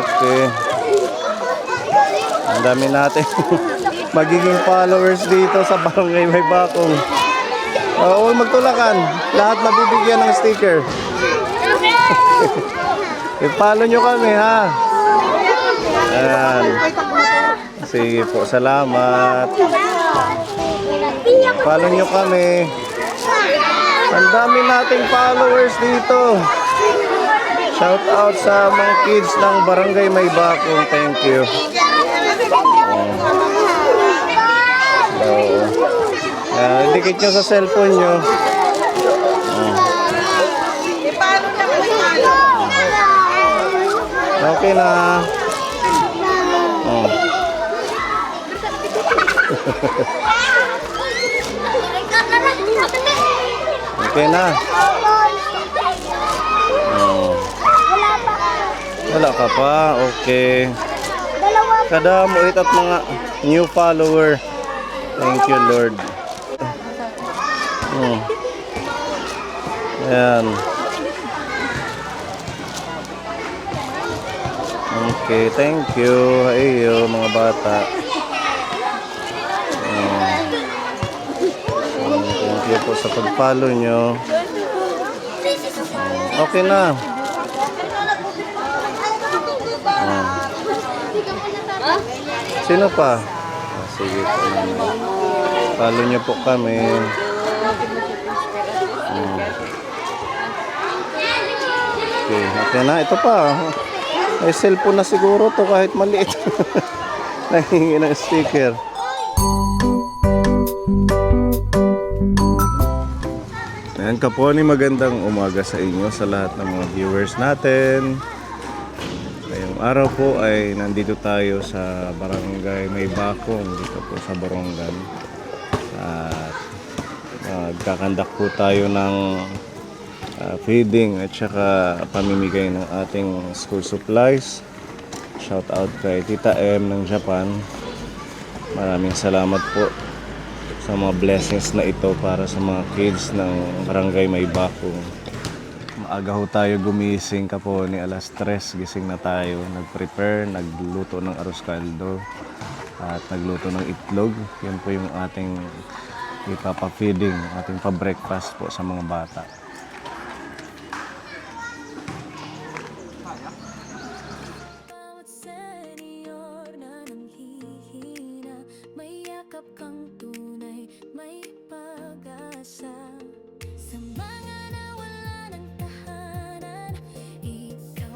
Okay. Ang dami natin magiging followers dito sa Barangay May Bakong. All magtulakan. Lahat mabibigyan ng sticker. I-follow nyo kami ha. Ayan. Sige po, salamat. Follow nyo kami. Ang dami nating followers dito. Shout out sa mga kids ng Barangay May Bakong. Thank you. Dikit nyo sa cellphone nyo. Okay na. Okay na. Wala ka pa. Okay. Kada mo at mga new follower. Thank you, Lord. Ayan. Okay, thank you. Ayo, mga bata. Thank you po sa pag-follow nyo. Okay na. Sino pa? Sige po. Follow nyo po kami. Okay na. Ito pa. May cellphone na siguro to kahit maliit. Nahingi ng sticker. Ayan, Kaponi, magandang umaga sa inyo, sa lahat ng mga viewers natin. Ngayong araw po ay nandito tayo sa Barangay May Bakong, dito po sa Borongan. At magkakandak po tayo ng feeding at saka pamimigay ng ating school supplies. Shout out kay Tita M ng Japan. Maraming salamat po sa mga blessings na ito para sa mga kids ng Barangay May Bakong. Maaga ho tayo gumising, Kaponi, alas 3 gising na tayo. Nag-prepare, nagluto ng arroz caldo at nagluto ng itlog. Yan po yung ating ipapa-feeding, ating pa-breakfast po sa mga bata.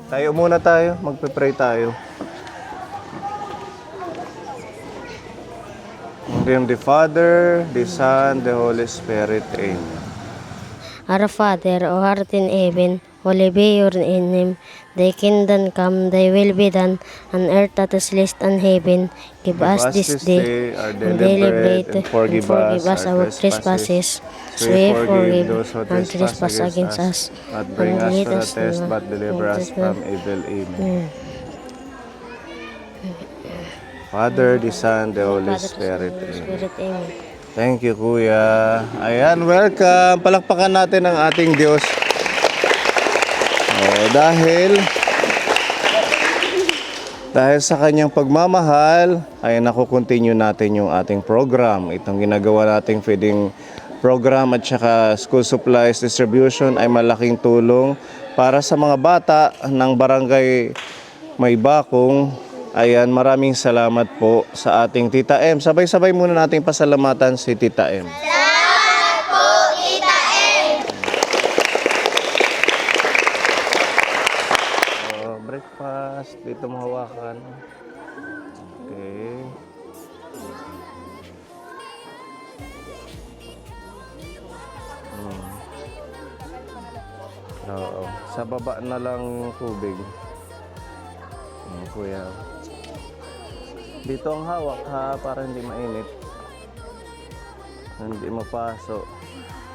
Tayo muna tayo, magpe-pray tayo. In the name of the Father, the Son, the Holy Spirit. Amen. Our Father, who art in heaven, holy be your name. Thy kingdom come, thy will be done, on earth as it is in heaven. Give us this day our daily bread, and forgive us our trespasses, as we forgive those who trespass against us. Not bring us to the test, but deliver us from evil. Amen. Father, the Son, the Holy Spirit. Amen. Thank you, Kuya. Ayan, welcome. Palakpakan natin ang ating Diyos. Dahil sa kanyang pagmamahal, ay nakukontinue natin yung ating program. Itong ginagawa nating feeding program at saka school supplies distribution ay malaking tulong para sa mga bata ng Barangay May Bakong. Ayan, maraming salamat po sa ating Tita M. Sabay-sabay muna nating pasalamatan si Tita M. Salamat po, Tita M. Breakfast, dito mahawakan. Okay. Oo. Sa baba na lang tubig. Kuya. Dito ang hawak ha, para hindi mainit. Hindi mapaso.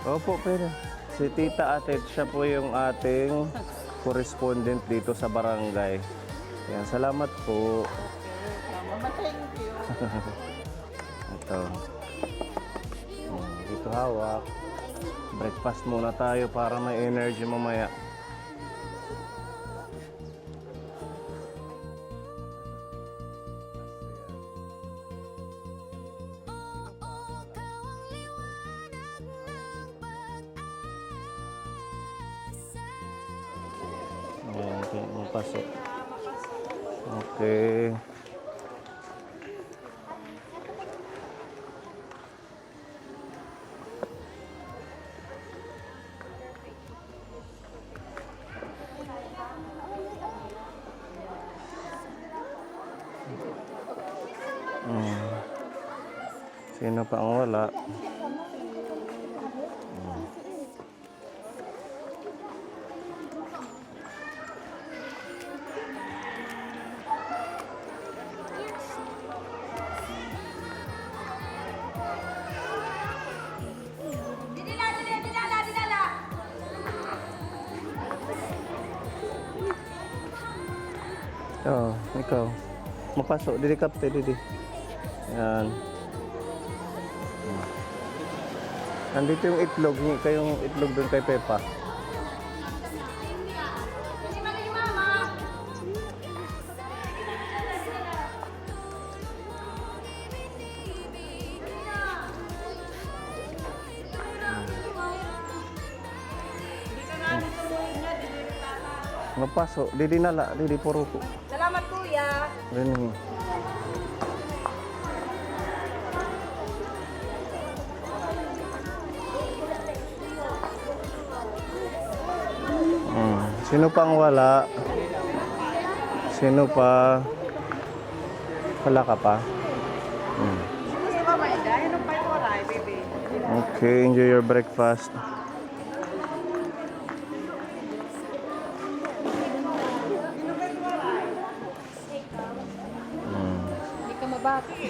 Opo, pero si Tita Atet, siya po yung ating correspondent dito sa barangay. Yan, salamat po. Ito. Dito hawak. Breakfast muna tayo para may energy mamaya. Okay, mapasok. Okay. Sino pa ang wala? Oo, ikaw. Mapasok, didi kapte, didi. Yan. Nandito yung itlog, hingi kayong itlog doon kay Pepa. Mapasok, didi nala, didi puruko. Salamat kuya. Rini. Sino pa ang wala? Sino pa? Wala ka pa? Okay, enjoy your breakfast. Hindi ka mabati.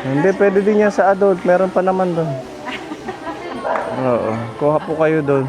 Hindi, pwede din yan sa adult. Meron pa naman doon. Oo, kuha po kayo doon.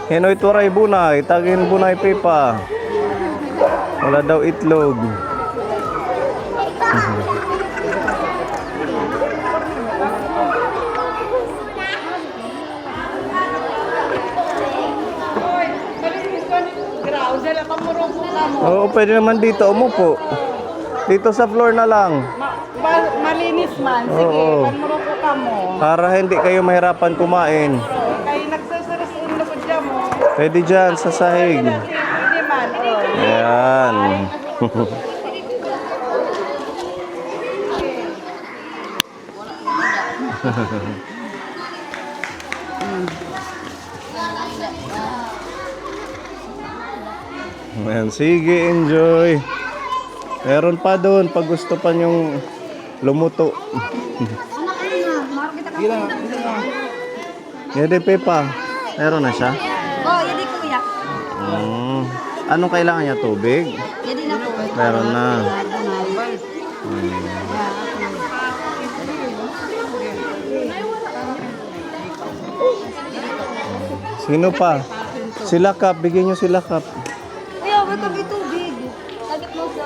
Hinoy turay bunay, tagin bunay Pepa. Wala daw itlog. Oo, pwede naman dito, umupo. Dito sa floor na lang. Malinis man. Sige, Oo. panmuruko ka mo. Para hindi kayo mahirapan kumain. Kaya nagsasaras yung lukod dyan mo. Pwede dyan, sa sahig. Hindi man. Oh. Ayan. Ayan, sige, enjoy. Meron pa doon pag gusto pa nyong lumuto. Yede Pepa, meron na siya? Oh, yun di kuya. Anong kailangan niya? Tubig? Yun na po. Meron na. Sino pa? Sila Kap, bigyan nyo sila Kap. Kuya, wag kami tubig. Lagit mo sa...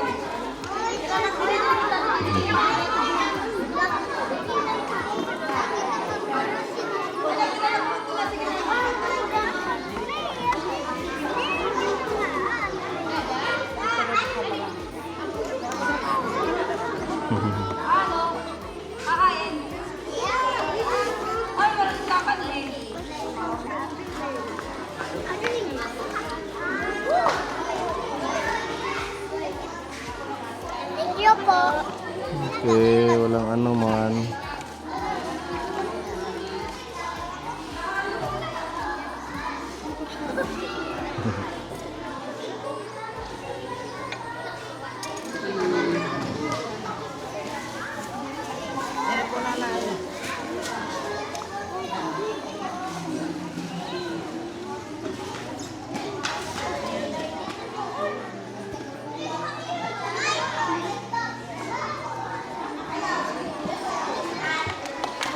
Okay, walang ano man.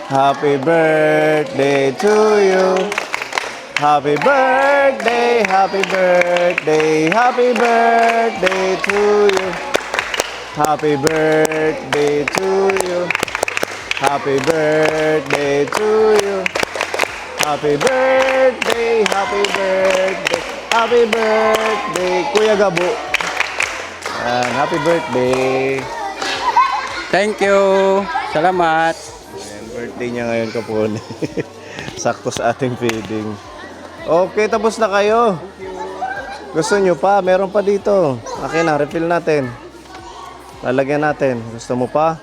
Happy birthday to you. Happy birthday, happy birthday, happy birthday to you. Happy birthday to you. Happy birthday to you. Happy birthday, happy birthday, happy birthday, Kuya Gabo. Yan, happy birthday. Thank you. Salamat. Ayan, birthday niya ngayon, Kapone. Sakto sa ating feeding. Okay, tapos na kayo. Gusto nyo pa? Meron pa dito. Okay na, refill natin. Lalagyan natin. Gusto mo pa?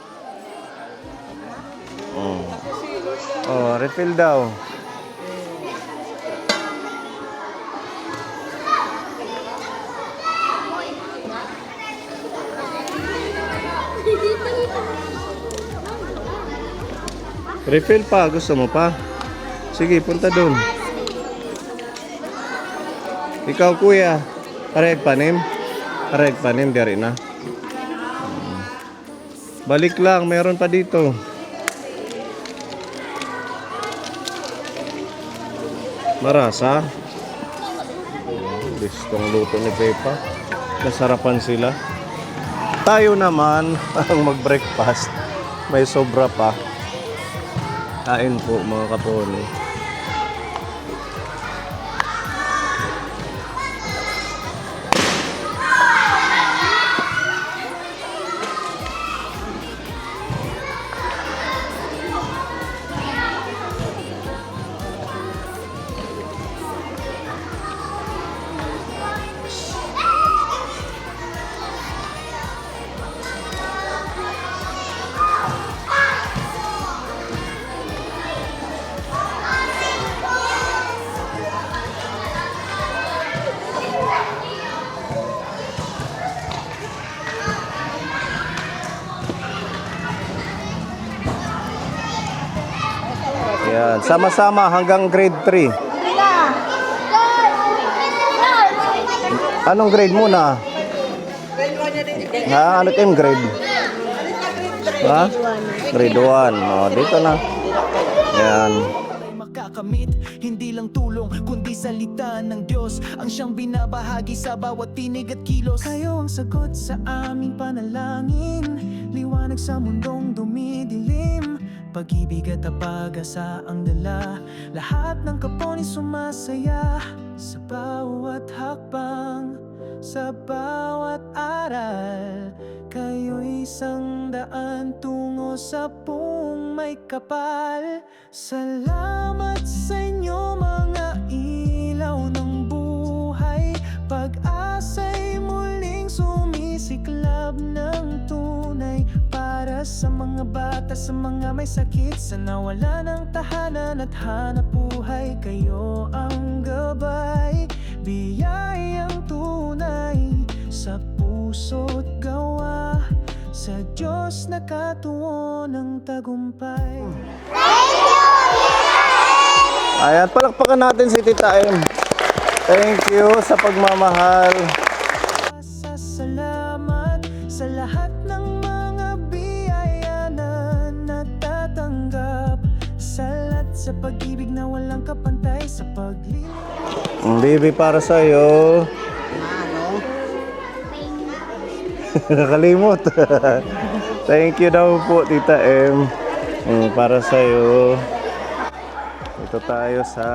Oh, refill daw. Refill pa, gusto mo pa? Sige, punta doon. Ikaw kuya, pareg panim? Pareg panim, dari na. Balik lang, meron pa dito. Marasa. Gustong luto ni Pepa. Nasarapan sila. Tayo naman ang mag-breakfast. May sobra pa. Kain po mga kapone. Yan, sama-sama hanggang grade 3. Anong grade muna? Ha, ano kayong grade? Ha? Grade 1. Oh, dito na. Yan. Makakamit, hindi lang tulong kundi salita ng Diyos ang siyang binabahagi sa bawat tinig at kilos. Kayo ang sagot sa aming panalangin, liwanag sa mundong dumidilim, pag-ibig at pag-asa ang dala. Lahat ng Kapone sumasaya sa bawat hakbang, sa bawat aral. Kayo'y isang daan tungo sa buong may kapal. Salamat sa inyo mga ilaw ng buhay, pag-asa'y muling sumisiklab ng tunay. Para sa mga bata, sa mga may sakit, sa nawala ng tahanan at hanap buhay, kayo ang gabay, biyayang tunay sa puso't gawa, sa Diyos nakatuon ng tagumpay. Ayan, palakpakan natin si Tita M. Thank you sa pagmamahal. Salamat sa lahat ng mga biyaya na natatanggap, salat sa pag-ibig na walang kapantay, sa paglilingkod. Baby, para sa'yo. Nakalimot. Thank you daw po, Tita M. Para sa'yo. Ito tayo sa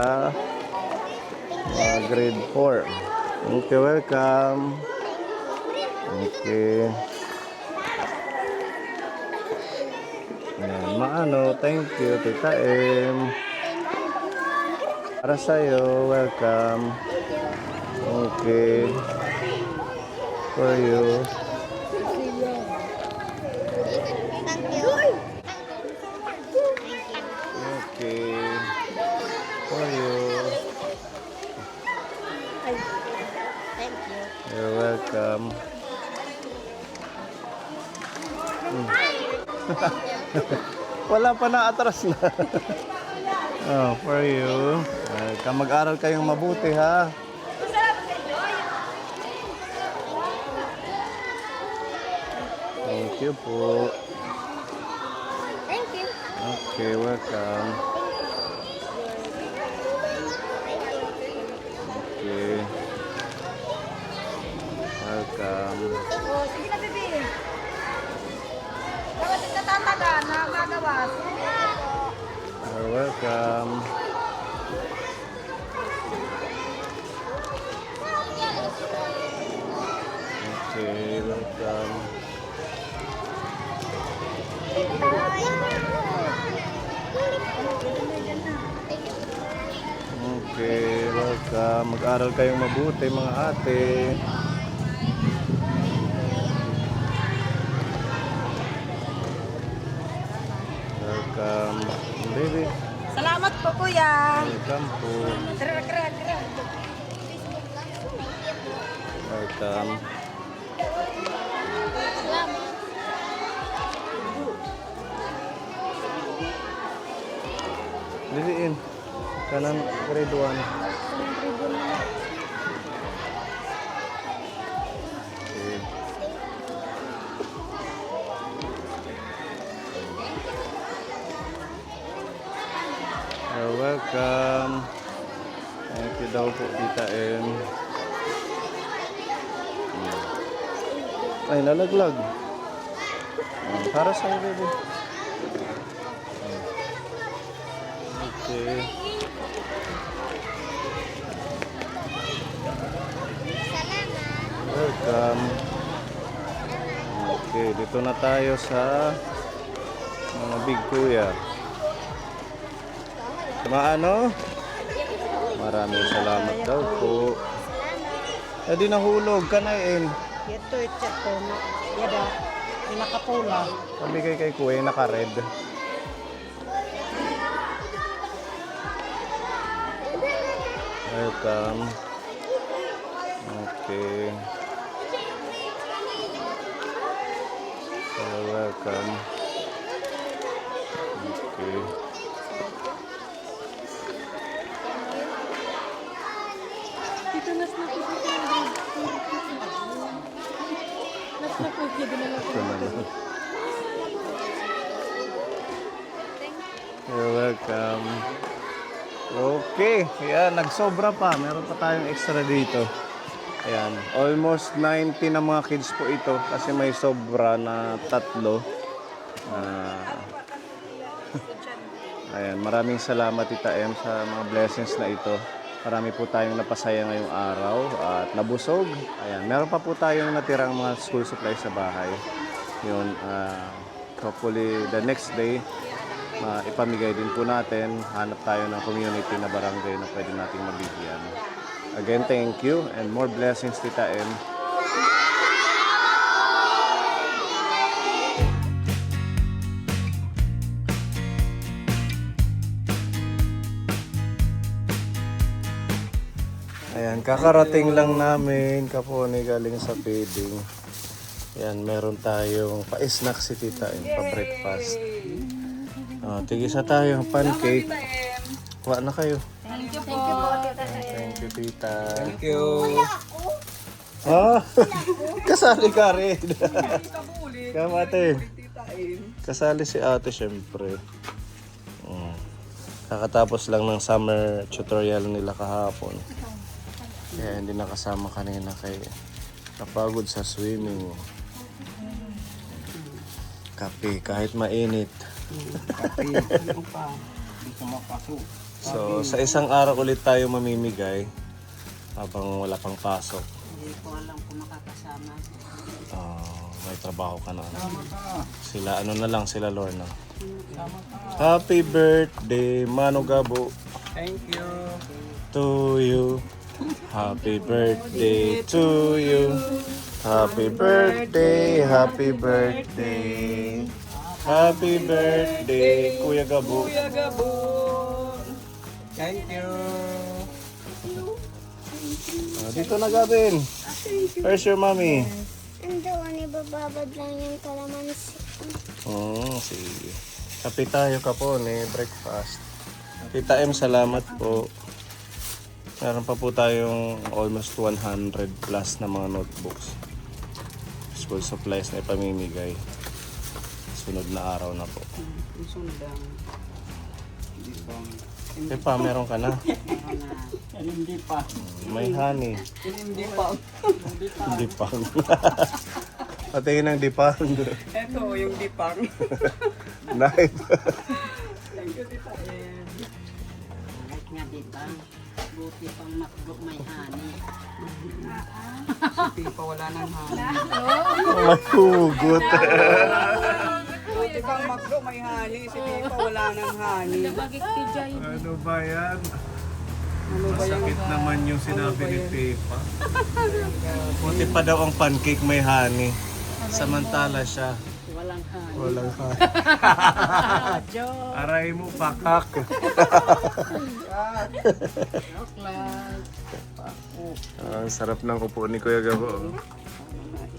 grade 4. Okay, welcome. Okay. Ayan, maano, thank you, Tita M. Para sa'yo, welcome. Okay. For you. Okay. For you. You're welcome. Wala pa na, atras na. Oh, for you. Mag-aral kayong mabuti, ha? Thank you po. Thank you. Okay, welcome. Okay. Welcome. Oh, sige na, baby. natataga na gagawas. You're welcome. Okay, welcome. Okay, welcome. Mag-aral kayong mabuti mga ate. Welcome. Baby, Salamat po, kuya. welcome po. Welcome. Liliin. Kanang grade 1. Okay. You're welcome. Thank you daw po, Tita M. Ay, nalaglag. Para sa'yo, baby. Okay. Welcome. Okay, dito na tayo sa mga Big Kuya. Ano? Maraming salamat daw po. Eh di nahulog ka na eh. Ito, ito. Yada, nakapula. Pabigay kay Kuya, naka-red. Welcome. Okay. You're welcome. Okay. You're welcome. Okay, yan, nagsobra pa. Meron pa tayong extra dito. Ayan, almost 90 na mga kids po ito kasi may sobra na 3. Ayan, maraming salamat Tita M sa mga blessings na ito. Marami po tayong napasaya ngayong araw at nabusog. Ayan, meron pa po tayong natirang mga school supplies sa bahay. Yun, hopefully the next day, ipamigay din po natin. Hanap tayo ng community na barangay na pwede nating mabigyan. Again, thank you and more blessings Tita M. Ayan, kakarating lang namin kapone galing sa feeding. Ayan, meron tayong pa-snack si Tita M, pa-breakfast. Tigisa tayo, pancake. Kuha na kayo. Thank you po. Thank you, Tita. Thank you. Kasali ka rin. Kama ate. Kasali si ate syempre. Kakatapos lang ng summer tutorial nila kahapon. Kaya hindi nakasama kanina kay napagod sa swimming. Kape kahit mainit. So sa isang araw ulit tayo mamimigay habang wala pang pasok. Hindi ko alam kung makakasama. May trabaho ka na. Sila ano na lang sila Lorna. Happy birthday Mano Gabo. Thank you. To you. Happy birthday to you. Happy birthday, happy birthday. Happy birthday, Kuya Gabo. Kuya Gabon. Thank you. Dito na Gabin. Where's your mommy? Andoon, ibababad lang yung kalamansi. Sige. Kape tayo kapone, breakfast. Tita M, salamat po. Meron pa po tayong almost 100 plus na mga notebooks. School supplies na ipamimigay. Sunod na araw na po. Eh pa, meron ka na? Hindi pa. May honey. Hindi pa. Hindi pa. Patingin ng dipang. Ito, yung dipang. Knife. Thank you, Tita Em. Kahit nga dito, buti pang makdo may hani. Si Pipa wala nang hangin. May hugot. Buti pang makdo may hani. Si Pipa wala nang hani. Ano ba yan? Ano ba yung Masakit naman yung sinabi ni Pepa. Buti pa daw ang pancake may honey. Samantala siya. Walang hani. Walang honey. Aray mo, pakak. Ang sarap ng upo ni Kuya Gabo.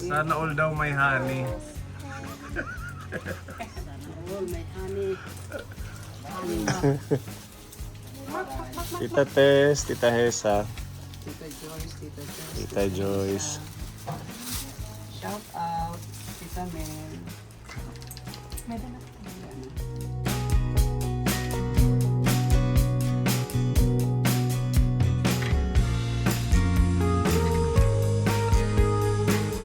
Sana all daw may honey. Oh, may hani. Tita Tess, Tita Hesa, Tita Joyce, Tita Joyce. Tita Joyce. Shout out, Tita Mel.